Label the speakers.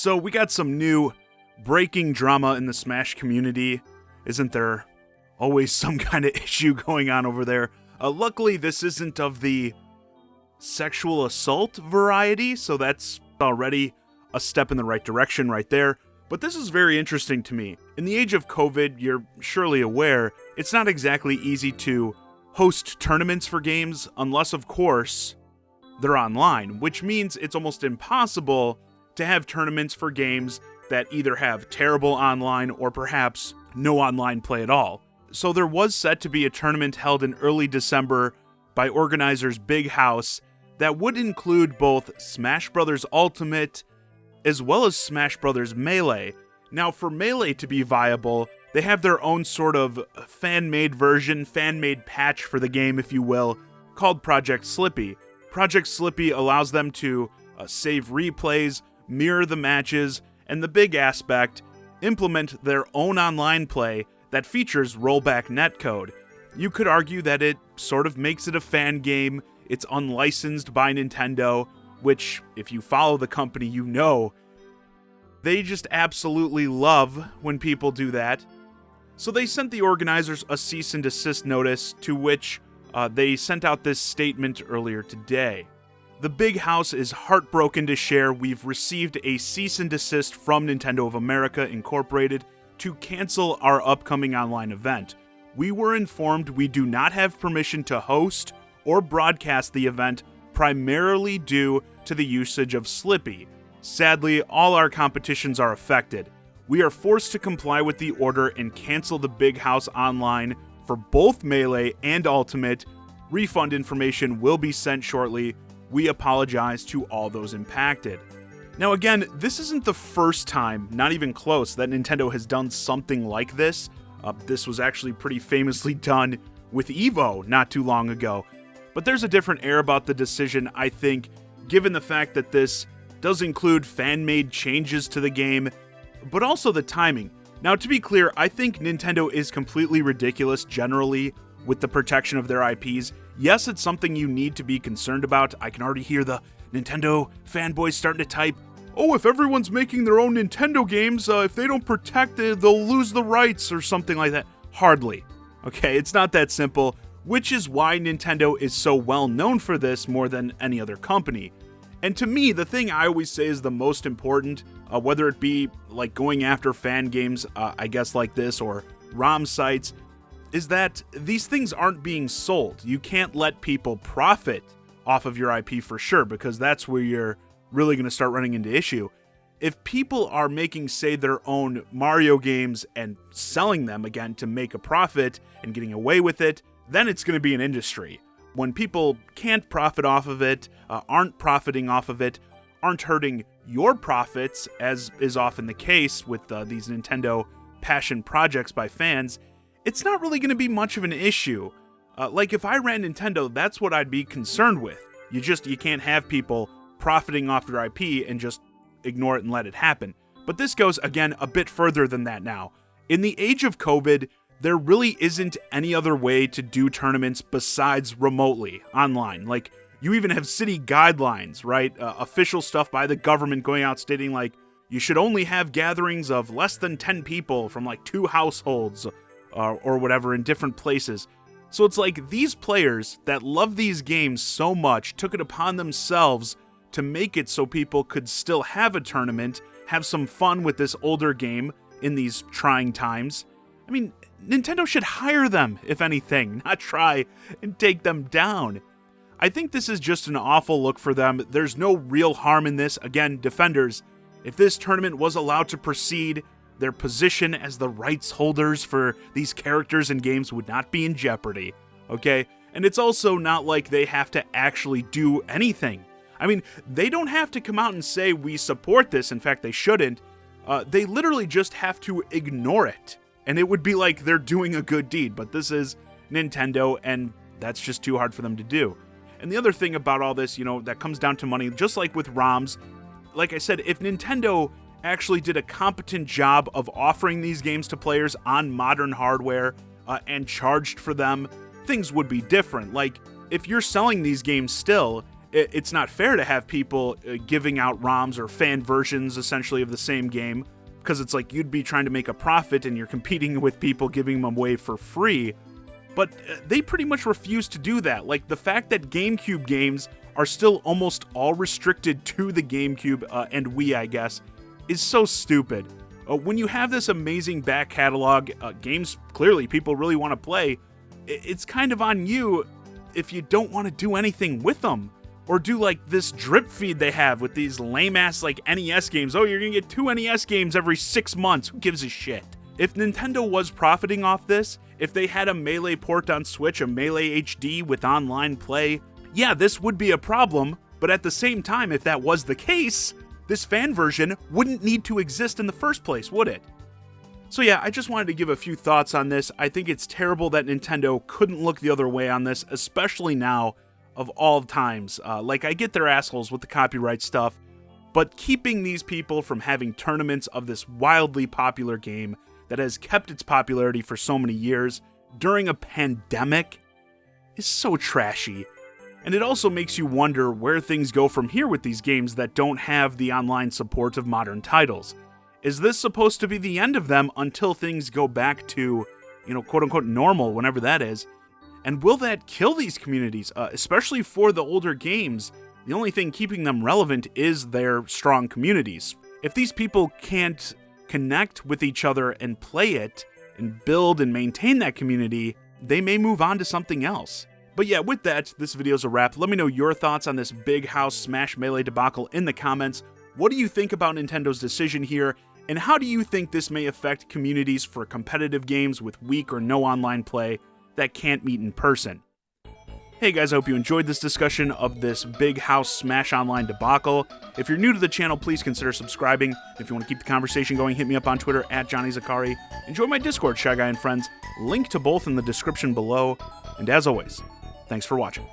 Speaker 1: So we got some new breaking drama in the Smash community. Isn't there always some kind of issue going on over there? Luckily, this isn't of the sexual assault variety, so that's already a step in the right direction right there. But this is very interesting to me. In the age of COVID, you're surely aware, it's not exactly easy to host tournaments for games unless, of course, they're online, which means it's almost impossible to have tournaments for games that either have terrible online or perhaps no online play at all. So there was set to be a tournament held in early December by organizers Big House that would include both Smash Bros. Ultimate as well as Smash Bros. Melee. Now, for Melee to be viable, they have their own sort of fan-made version, fan-made patch for the game, if you will, called Project Slippy. Project Slippy allows them to save replays, mirror the matches, and the big aspect, implement their own online play that features rollback netcode. You could argue that it sort of makes it a fan game. It's unlicensed by Nintendo, which, if you follow the company, you know they just absolutely love when people do that. So they sent the organizers a cease and desist notice, to which they sent out this statement earlier today. The Big House is heartbroken to share we've received a cease and desist from Nintendo of America Incorporated to cancel our upcoming online event. We were informed we do not have permission to host or broadcast the event, primarily due to the usage of Slippy. Sadly, all our competitions are affected. We are forced to comply with the order and cancel the Big House online for both Melee and Ultimate. Refund information will be sent shortly. We apologize to all those impacted. Now again, this isn't the first time, not even close, that Nintendo has done something like this. This was actually pretty famously done with Evo not too long ago. But there's a different air about the decision, I think, given the fact that this does include fan-made changes to the game, but also the timing. Now, to be clear, I think Nintendo is completely ridiculous generally with the protection of their IPs. Yes, it's something you need to be concerned about. I can already hear the Nintendo fanboys starting to type, oh, if everyone's making their own Nintendo games, if they don't protect it, they'll lose the rights or something like that. Hardly. Okay, it's not that simple, which is why Nintendo is so well known for this more than any other company. And to me, the thing I always say is the most important, whether it be like going after fan games, I guess like this, or ROM sites, is that these things aren't being sold. You can't let people profit off of your IP for sure, because that's where you're really going to start running into issue. If people are making, say, their own Mario games and selling them again to make a profit and getting away with it, then it's going to be an industry. When people can't profit off of it, aren't profiting off of it, aren't hurting your profits, as is often the case with these Nintendo passion projects by fans, it's not really going to be much of an issue. Like if I ran Nintendo, that's what I'd be concerned with. You can't have people profiting off their IP and just ignore it and let it happen. But this goes, again, a bit further than that now. In the age of COVID, there really isn't any other way to do tournaments besides remotely, online. Like, you even have city guidelines, right? Official stuff by the government going out stating, like, you should only have gatherings of less than 10 people from, like, 2 households or whatever in different places. So it's like these players that love these games so much took it upon themselves to make it so people could still have a tournament, have some fun with this older game in these trying times. I mean, Nintendo should hire them, if anything, not try and take them down. I think this is just an awful look for them. There's no real harm in this. Again, defenders, if this tournament was allowed to proceed, their position as the rights holders for these characters and games would not be in jeopardy, okay? And it's also not like they have to actually do anything. I mean, they don't have to come out and say, we support this. In fact, they shouldn't. They literally just have to ignore it. And it would be like they're doing a good deed. But this is Nintendo, and that's just too hard for them to do. And the other thing about all this, that comes down to money, just like with ROMs. Like I said, if Nintendo actually did a competent job of offering these games to players on modern hardware and charged for them, things would be different. Like, if you're selling these games still, It's not fair to have people giving out ROMs or fan versions, essentially, of the same game, because it's like you'd be trying to make a profit and you're competing with people giving them away for free. But they pretty much refuse to do that. Like, the fact that GameCube games are still almost all restricted to the GameCube and Wii, I guess, is so stupid. When you have this amazing back catalog, games clearly people really want to play, it's kind of on you if you don't want to do anything with them. Or do like this drip feed they have with these lame-ass like NES games. Oh, you're gonna get 2 NES games every 6 months. Who gives a shit? If Nintendo was profiting off this, if they had a Melee port on Switch, a Melee HD with online play, yeah, this would be a problem. But at the same time, if that was the case, this fan version wouldn't need to exist in the first place, would it? So yeah, I just wanted to give a few thoughts on this. I think it's terrible that Nintendo couldn't look the other way on this, especially now, of all times. Like, I get they're assholes with the copyright stuff, but keeping these people from having tournaments of this wildly popular game that has kept its popularity for so many years during a pandemic is so trashy. And it also makes you wonder where things go from here with these games that don't have the online support of modern titles. Is this supposed to be the end of them until things go back to, quote-unquote normal, whenever that is? And will that kill these communities, especially for the older games? The only thing keeping them relevant is their strong communities. If these people can't connect with each other and play it, and build and maintain that community, they may move on to something else. But yeah, with that, this video's a wrap. Let me know your thoughts on this Big House Smash Melee debacle in the comments. What do you think about Nintendo's decision here? And how do you think this may affect communities for competitive games with weak or no online play that can't meet in person? Hey guys, I hope you enjoyed this discussion of this Big House Smash Online debacle. If you're new to the channel, please consider subscribing. If you want to keep the conversation going, hit me up on Twitter at JohnnyZakari. Enjoy my Discord, Shy Guy and Friends. Link to both in the description below. And as always, thanks for watching.